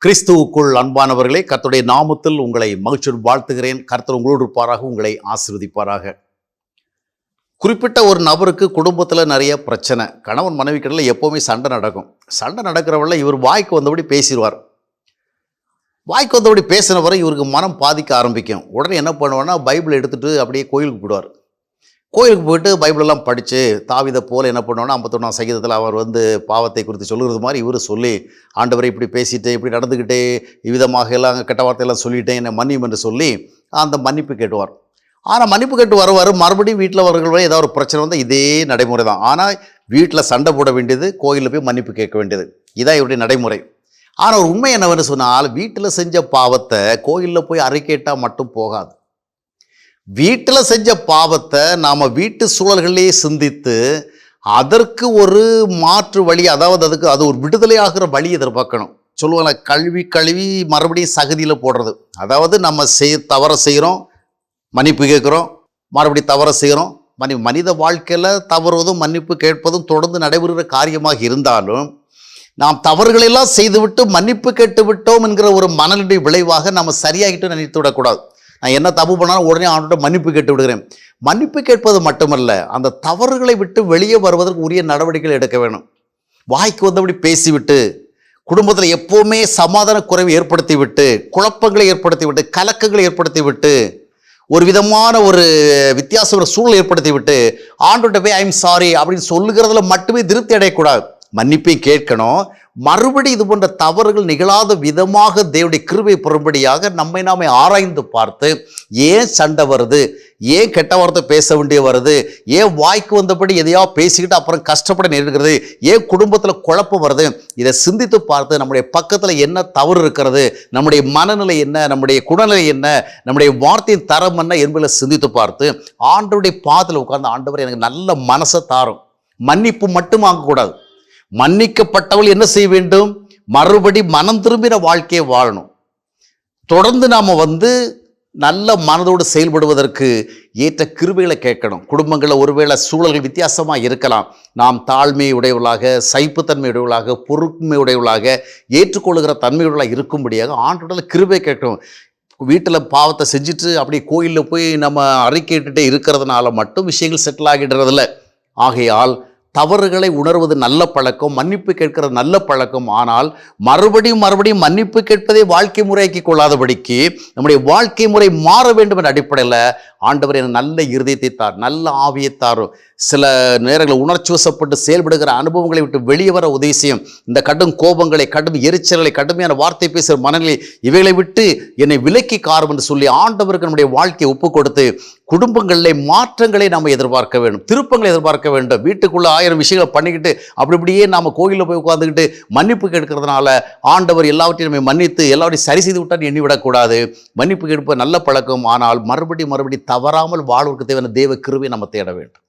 கிறிஸ்துவுக்குள் அன்பானவர்களே, கர்த்தருடைய நாமத்தில் உங்களை மகிழ்ச்சியோடு வாழ்த்துகிறேன். கர்த்தர் உங்களோடு இருப்பாராக, உங்களை ஆசீர்வதிப்பாராக. குறிப்பிட்ட ஒரு நபருக்கு குடும்பத்தில் நிறைய பிரச்சனை, கணவன் மனைவிக்கிடையில் எப்போவுமே சண்டை நடக்கும். சண்டை நடக்கிறவள்ள இவர் வாய்க்கு வந்தபடி பேசிடுவார். வாய்க்கு வந்தபடி பேசின வரை இவருக்கு மனம் பாதிக்க ஆரம்பிக்கும். உடனே என்ன பண்ணுவார்னா, பைபிள் எடுத்துகிட்டு அப்படியே கோயிலுக்கு போயிடுவார். கோயிலுக்கு போயிட்டு பைபிளெல்லாம் படித்து தாவீதை போல் என்ன பண்ணுவோன்னா 51ஆம் சங்கீதத்தில் அவர் பாவத்தை குறித்து சொல்லுறது மாதிரி இவர் சொல்லி, ஆண்டவரை இப்படி பேசிட்டு இப்படி நடந்துக்கிட்டே இவ்விதமாக எல்லாம் கெட்ட வார்த்தையெல்லாம் சொல்லிட்டேன், என்னை மன்னியும் என்று சொல்லி அந்த மன்னிப்பு கேட்டுவார். ஆனால் மன்னிப்பு கேட்டு வருவார், மறுபடியும் வீட்டில் வரவர்களே ஏதாவது ஒரு பிரச்சனை வந்தால் இதே நடைமுறை தான். ஆனால் வீட்டில் சண்டை போட வேண்டியது, கோயிலில் போய் மன்னிப்பு கேட்க வேண்டியது, இதான் இவருடைய நடைமுறை. ஆனால் ஒரு உண்மை என்னவென்று சொன்னால், வீட்டில் செஞ்ச பாவத்தை கோயிலில் போய் அறிக்கையிட்டால் மட்டும் போகாது. வீட்டில் செஞ்ச பாவத்தை நாம் வீட்டு சூழல்களே சிந்தித்து அதற்கு ஒரு மாற்று வழி, அதாவது அது ஒரு விடுதலை ஆகிற வழி எதிர்பார்க்கணும். சொல்லுவாங்க, கழுவி மறுபடியும் சகதியில் போடுறது. அதாவது நம்ம தவறை செய்கிறோம், மன்னிப்பு கேட்குறோம், மறுபடியும் தவறை செய்கிறோம். மனித வாழ்க்கையில் தவறுவதும் மன்னிப்பு கேட்பதும் தொடர்ந்து நடைபெறுகிற காரியமாக இருந்தாலும், நாம் தவறுகளெல்லாம் செய்துவிட்டு மன்னிப்பு கேட்டு விட்டோம் என்கிற ஒரு மனநிலை விளைவாக நம்ம சரியாகிட்டு நினைத்து விடக்கூடாது. நான் என்ன தப்பு பண்ணாலும் உடனே அவன்கிட்ட மன்னிப்பு கேட்டு விடுகிறேன். மன்னிப்பு கேட்பது மட்டுமல்ல, அந்த தவறுகளை விட்டு வெளியே வருவதற்கு உரிய நடவடிக்கைகள் எடுக்க வேணும். வாய்க்கு வந்தபடி பேசிவிட்டு, குடும்பத்தில் எப்போவுமே சமாதான குறைவை ஏற்படுத்தி விட்டு, குழப்பங்களை ஏற்படுத்தி விட்டு, கலக்கங்களை ஏற்படுத்தி விட்டு, ஒரு விதமான ஒரு வித்தியாசமான சூழலை ஏற்படுத்தி விட்டு ஆண்டவர்கிட்ட போய் ஐம் சாரி அப்படின்னு சொல்லுகிறதுல மட்டுமே திருப்தி அடையக்கூடாது. மன்னிப்பை கேட்கணும். மறுபடி இது போன்ற தவறுகள் நிகழாத விதமாக தேவனுடைய கிருபை பெறும்படியாக நம்மை நாமே ஆராய்ந்து பார்த்து, ஏன் சண்டை வருது, ஏன் கெட்ட வார்த்தை பேச வேண்டிய வருது, ஏன் வாய்க்கு வந்தபடி எதையோ பேசிக்கிட்டு அப்புறம் கஷ்டப்பட நேரிடுகிறது, ஏன் குடும்பத்தில் குழப்பம் வருது, இதை சிந்தித்து பார்த்து நம்முடைய பக்கத்தில் என்ன தவறு இருக்கிறது, நம்முடைய மனநிலை என்ன, நம்முடைய குணநிலை என்ன, நம்முடைய வார்த்தையின் தரம் என்ன என்பதை சிந்தித்து பார்த்து ஆண்டவருடைய பாதத்தில் உட்கார்ந்து, ஆண்டவர் எனக்கு நல்ல மனசை தாரும். மன்னிப்பு மட்டும் வாங்கக்கூடாது. மன்னிக்கப்பட்டவள் என்ன செய்ய வேண்டும்? மறுபடி மனம் திரும்பின வாழ்க்கையை வாழணும். தொடர்ந்து நாம் நல்ல மனதோடு செயல்படுவதற்கு ஏற்ற கிருபைகளை கேட்கணும். குடும்பங்களில் ஒருவேளை சூழல்கள் வித்தியாசமாக இருக்கலாம். நாம் தாழ்மை உடையவர்களாக, சகிப்புத்தன்மை உடையவர்களாக, பொறுமை உடையவர்களாக, ஏற்றுக்கொள்கிற தன்மையுடையவர்களாக இருக்கும்படியாக ஆண்டவரிடத்தில் கிருபை கேட்கணும். வீட்டில் பாவத்தை செஞ்சுட்டு அப்படி கோயிலில் போய் நம்ம அறிக்கையிட்டுட்டே இருக்கிறதுனால மட்டும் விஷயங்கள் செட்டில் ஆகிடுறதில்ல. ஆகையால் தவறுகளை உணர்வது நல்ல பழக்கம், மன்னிப்பு கேட்கிறது நல்ல பழக்கம். ஆனால் மறுபடியும் மன்னிப்பு கேட்பதை வாழ்க்கை முறையாக்கி கொள்ளாதபடிக்கு நம்முடைய வாழ்க்கை முறை மாற வேண்டும் என்ற அடிப்படையில் ஆண்டவர் எனக்கு நல்ல இருதயத்தை தார், நல்ல ஆவியை தாரும். சில நேரங்களில் உணர்ச்சி வசப்பட்டு செயல்படுகிற அனுபவங்களை விட்டு வெளியே வர உதவி செய்யும். இந்த கடும் கோபங்களை, கடும் எரிச்சல்களை, கடுமையான வார்த்தை பேசுகிற மனநிலை, இவைகளை விட்டு என்னை விலக்கி காரும் என்று சொல்லி ஆண்டவருக்கு நம்முடைய வாழ்க்கையை ஒப்பு கொடுத்து குடும்பங்களிலே மாற்றங்களை நாம் எதிர்பார்க்க வேண்டும், திருப்பங்களை எதிர்பார்க்க வேண்டும். வீட்டுக்குள்ளே 1000 விஷயங்களை பண்ணிக்கிட்டு அப்படி இப்படியே நாம் கோயிலில் போய் உட்காந்துக்கிட்டு மன்னிப்பு கேட்கறதுனால ஆண்டவர் எல்லாவற்றையும் நம்ம மன்னித்து எல்லாவற்றையும் சரி செய்து விட்டால் எண்ணிவிடக்கூடாது. மன்னிப்பு கேட்பது நல்ல பழக்கம். ஆனால் மறுபடி தவறாமல் வாழ்வதற்கு தேவையான தேவ கிருபையை நம்ம தேட வேண்டும்.